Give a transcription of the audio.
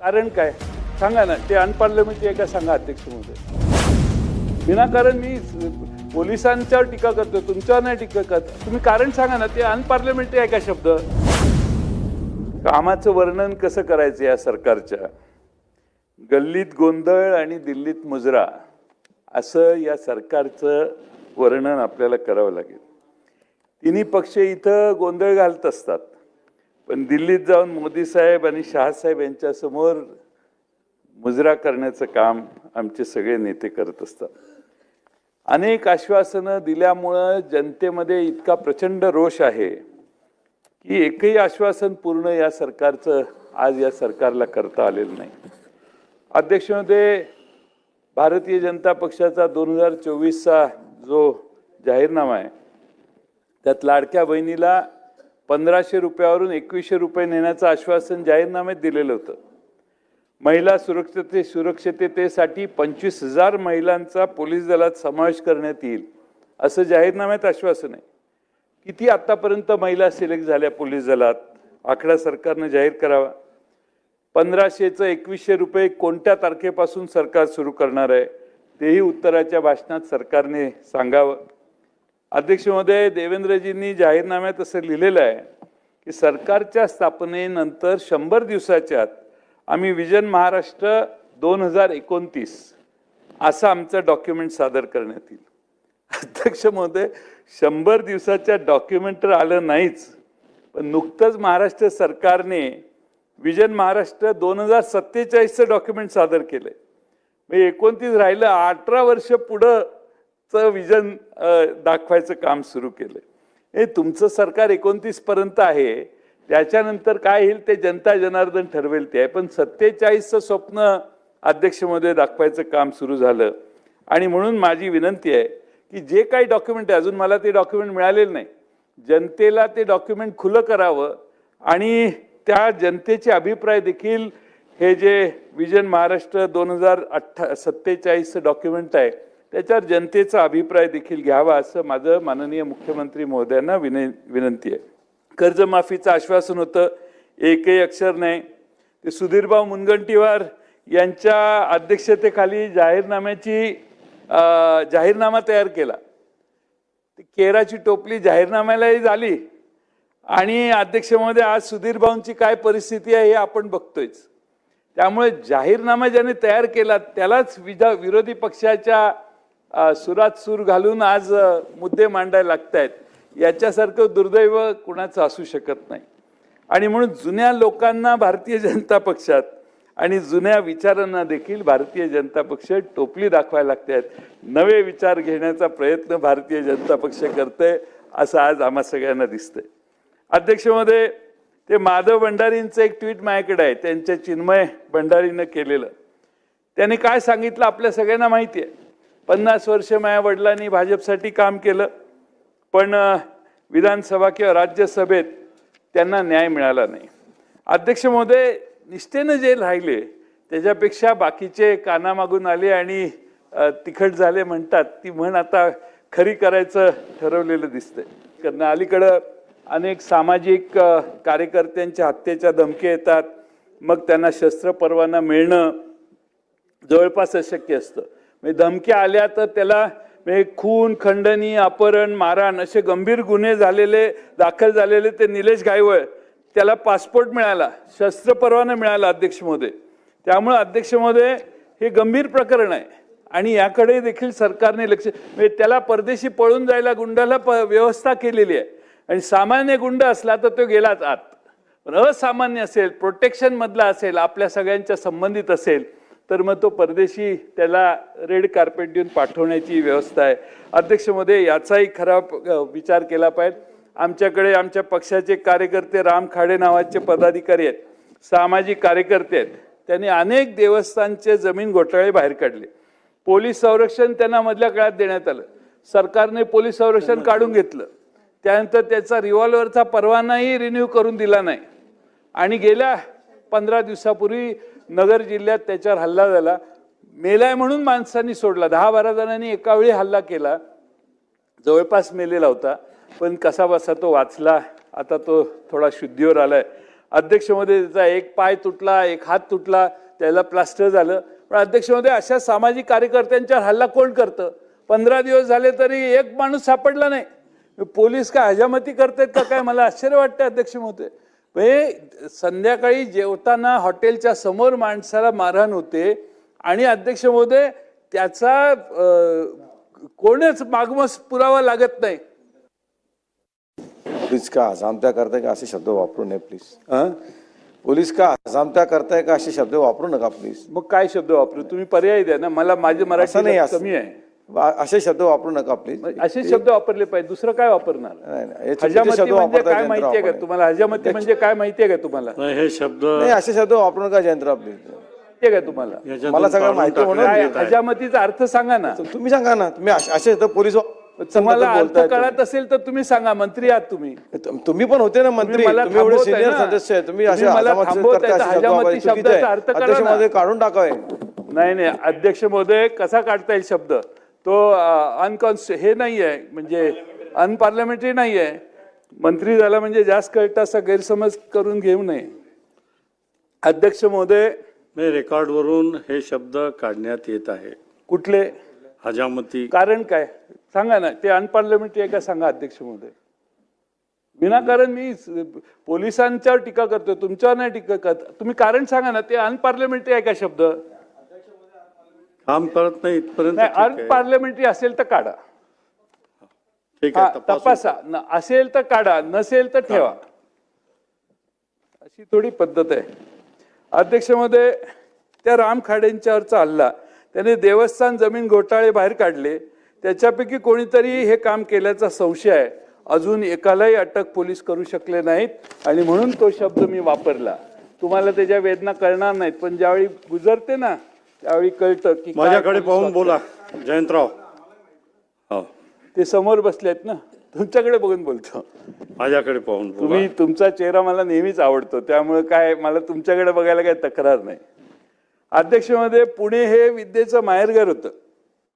कारण काय सांगा ना, ते अनपार्लमेंटरी आहे का सांगा अध्यक्ष महोदय. विनाकारण मी पोलिसांच्यावर टीका करतो, तुमच्यावर नाही टीका करतो. तुम्ही कारण सांगा ना, ते अनपार्लमेंटरी आहे का शब्द. कामाचं वर्णन कसं करायचं या सरकारच्या. गल्लीत गोंधळ आणि दिल्लीत मुजरा असं या सरकारचं वर्णन आपल्याला करावं लागेल. तिन्ही पक्ष इथं गोंधळ घालत असतात, पण दिल्लीत जाऊन मोदी साहेब आणि शहासाहेब यांच्या समोर मुजरा करण्याचं काम आमचे सगळे नेते करत असतात. अनेक आश्वासनं दिल्यामुळं जनतेमध्ये इतका प्रचंड रोष आहे की एकही आश्वासन पूर्ण या सरकारचं आज या सरकारला करता आलेलं नाही. अध्यक्ष महोदय, भारतीय जनता पक्षाचा 2024चा जो जाहीरनामा आहे त्यात लाडक्या बहिणीला 1500 रुपयावरून 2100 रुपये नेण्याचं आश्वासन जाहीरनाम्यात दिलेलं होतं. महिला सुरक्षिततेसाठी 25,000 महिलांचा पोलीस दलात समावेश करण्यात येईल असं जाहीरनाम्यात आश्वासन आहे. किती आतापर्यंत महिला सिलेक्ट झाल्या पोलीस दलात, आकडा सरकारनं जाहीर करावा. 1500चं 2100 रुपये कोणत्या तारखेपासून सरकार सुरू करणार आहे तेही उत्तराच्या भाषणात सरकारने सांगावं. अध्यक्ष महोदय, देवेंद्रजींनी जाहीरनाम्यात असं लिहिलेलं आहे की सरकारच्या स्थापनेनंतर 100 दिवसाच्या आत आम्ही विजन महाराष्ट्र 2029 असं आमचं डॉक्युमेंट सादर करण्यात येईल. अध्यक्ष महोदय, 100 दिवसाच्या डॉक्युमेंट तर आलं नाहीच, पण नुकतंच महाराष्ट्र सरकारने विजन महाराष्ट्र 2047चं डॉक्युमेंट सादर केलंय. म्हणजे 29 राहिलं, 18 वर्ष पुढंचं विजन दाखवायचं काम सुरू केलंय. हे तुमचं सरकार 29 पर्यंत आहे, त्याच्यानंतर काय येईल ते जनता जनार्दन ठरवेल ते आहे. पण 47चं स्वप्न अध्यक्ष महोदय दाखवायचं काम सुरू झालं. आणि म्हणून माझी विनंती आहे की जे काही डॉक्युमेंट आहे, अजून मला ते डॉक्युमेंट मिळालेलं नाही, जनतेला ते डॉक्युमेंट खुलं करावं आणि त्या जनतेचे अभिप्राय देखील हे जे विजन महाराष्ट्र 2047चं डॉक्युमेंट आहे त्याच्यावर जनतेचा अभिप्राय देखील घ्यावा असं माझं माननीय मुख्यमंत्री महोदयांना विनंती आहे. कर्जमाफीचं आश्वासन होतं, एकही अक्षर नाही. ते सुधीरभाऊ मुनगंटीवार यांच्या अध्यक्षतेखाली जाहीरनामा तयार केला. ती केराची टोपली जाहीरनाम्यालाही झाली आणि अध्यक्ष महोदय आज सुधीरभाऊंची काय परिस्थिती आहे हे आपण बघतोयच. त्यामुळे जाहीरनामा ज्याने तयार केला त्यालाच विरोधी पक्षाच्या सुरात सूर घालून आज मुद्दे मांडायला लागतायत. याच्यासारखं दुर्दैव कुणाचं असू शकत नाही. आणि म्हणून जुन्या लोकांना भारतीय जनता पक्षात आणि जुन्या विचारांना देखील भारतीय जनता पक्ष टोपली दाखवायला लागतात. नवे विचार घेण्याचा प्रयत्न भारतीय जनता पक्ष करतोय असं आज आम्हा सगळ्यांना दिसतंय. अध्यक्ष महोदय, ते माधव भंडारींचं एक ट्विट माझ्याकडे आहे, त्यांच्या चिन्मय भंडारीनं केलेलं. त्यांनी काय सांगितलं आपल्या सगळ्यांना माहिती आहे. 50 वर्ष माझ्या वडिलांनी भाजपसाठी काम केलं, पण विधानसभा किंवा राज्यसभेत त्यांना न्याय मिळाला नाही. अध्यक्ष महोदय, निष्ठेनं जे राहिले त्याच्यापेक्षा बाकीचे कानामागून आले आणि तिखट झाले म्हणतात, ती म्हण आता खरी करायचं ठरवलेलं दिसतंय. कारण अलीकडं अनेक सामाजिक कार्यकर्त्यांच्या हत्येच्या धमक्या येतात, मग त्यांना शस्त्र परवाना मिळणं जवळपास अशक्य असतं. म्हणजे धमक्या आल्या तर त्याला खून, खंडणी, अपहरण, मारहाण असे गंभीर गुन्हे दाखल झालेले ते निलेश गायवळ, त्याला पासपोर्ट मिळाला, शस्त्र परवाना मिळाला अध्यक्ष महोदय. त्यामुळे अध्यक्ष महोदय, हे गंभीर प्रकरण आहे आणि याकडे देखील सरकारने लक्ष, म्हणजे त्याला परदेशी पळून जायला गुंडाला व्यवस्था केलेली आहे. आणि सामान्य गुंड असला तर तो गेलाच आत, पण असामान्य असेल, प्रोटेक्शन मधला असेल, आपल्या सगळ्यांच्या संबंधित असेल तर मग तो परदेशी त्याला रेड कार्पेट देऊन पाठवण्याची व्यवस्था आहे. अध्यक्ष महोदय, याचाही खरा विचार केला पाहिजे. आमच्याकडे आमच्या पक्षाचे कार्यकर्ते राम खाडे नावाचे पदाधिकारी आहेत, सामाजिक कार्यकर्ते आहेत. त्यांनी अनेक देवस्थानचे जमीन घोटाळे बाहेर काढले. पोलीस संरक्षण त्यांना मधल्या काळात देण्यात आलं, सरकारने पोलीस संरक्षण काढून घेतलं. त्यानंतर त्याचा रिव्हॉल्व्हरचा परवानाही रिन्यू करून दिला नाही आणि गेल्या 15 दिवसापूर्वी नगर जिल्ह्यात त्याच्यावर हल्ला झाला. मेलाय म्हणून माणसांनी सोडला, 10-12 जणांनी एका वेळी हल्ला केला, जवळपास मेलेला होता, पण कसा बसा तो वाचला. आता तो थोडा शुद्धीवर आलाय. अध्यक्ष महोदय त्याचा एक पाय तुटला, एक हात तुटला, त्याला प्लास्टर झालं. पण अध्यक्ष महोदय अशा सामाजिक कार्यकर्त्यांच्यावर हल्ला कोण करतं? 15 दिवस झाले तरी एक माणूस सापडला नाही. पोलीस काय हजामती करतायत का काय? मला आश्चर्य वाटतं अध्यक्ष महोदय. म्हणजे संध्याकाळी जेवताना हॉटेलच्या समोर माणसाला मारहाण होते आणि अध्यक्ष महोदय त्याचा कोणच मागमस पुरावा लागत नाही. पोलीस का अजामत्या करताय का असे शब्द वापरू नये प्लीज. पोलीस का अजामत्या करताय का असे शब्द वापरू नका प्लीज. मग काय शब्द वापरू? तुम्ही पर्याय द्या ना मला. माझे मराठी नाही, कमी आहे. असे शब्द वापरू नका प्लीज. असे शब्द वापरले पाहिजे, दुसरं काय वापरणार? हजामती म्हणजे काय माहितीये का तुम्हाला? हजामती म्हणजे काय माहितीये का तुम्हाला? हे शब्द नाही, असे शब्द वापरू नका जयंतराव प्लीज. माहितीये का तुम्हाला? मला सगळं माहिती म्हणून हजामतीचा अर्थ सांगा ना. तुम्ही सांगा ना. तुम्ही असे शब्द पोलीस तुम्हाला अर्थ कळत असेल तर तुम्ही सांगा. मंत्री आहात तुम्ही. तुम्ही पण होते ना मंत्री. तुम्ही एवढे सिनियर सदस्य आहे. तुम्ही असे हजामती शब्दाचा अर्थ अध्यक्ष महोदय काढून टाकावे. नाही अध्यक्ष महोदय कसा काढता येईल शब्द? तो हे नाही आहे, म्हणजे अनपार्लमेंटरी नाही आहे. मंत्री झाला म्हणजे जास्त कळतं असा गैरसमज करून घेऊ नये. अध्यक्ष महोदय रेकॉर्डवरून हे शब्द काढण्यात येत आहे. कुठले? हजामती. कारण काय सांगा ना. ते अनपार्लमेंटरी आहे का सांगा अध्यक्ष महोदय. विनाकारण मी पोलिसांच्यावर टीका करतोय, तुमच्यावर नाही टीका करत. तुम्ही कारण सांगा ना. ते अनपार्लमेंटरी आहे का शब्द? काम करत नाही इथपर्यंत. अनपार्लमेंटरी असेल तर काढा. ठीक आहे, तपासा. असेल तर काढा, नसेल तर ठेवा. अशी थोडी पद्धत आहे. अध्यक्ष महोदय त्या राम खाडेंच्यावरचा हल्ला, त्याने देवस्थान जमीन घोटाळे बाहेर काढले. त्याच्यापैकी कोणीतरी हे काम केल्याचा संशय आहे. अजून एकालाही अटक पोलीस करू शकले नाहीत आणि म्हणून तो शब्द मी वापरला. तुम्हाला त्याच्या वेदना कळणार नाहीत, पण ज्यावेळी गुजरते ना त्यावेळी कळतं की. माझ्याकडे पाहून बोला जयंतराव. हो, ते समोर बसले आहेत ना, तुमच्याकडे बघून बोलतो. माझ्याकडे पाहून बोला. तुम्ही तुमचा चेहरा मला नेहमीच आवडतो, त्यामुळे काय मला तुमच्याकडे बघायला काही तक्रार नाही. अध्यक्ष महोदय पुणे हे विद्येचं माहेरघर होतं.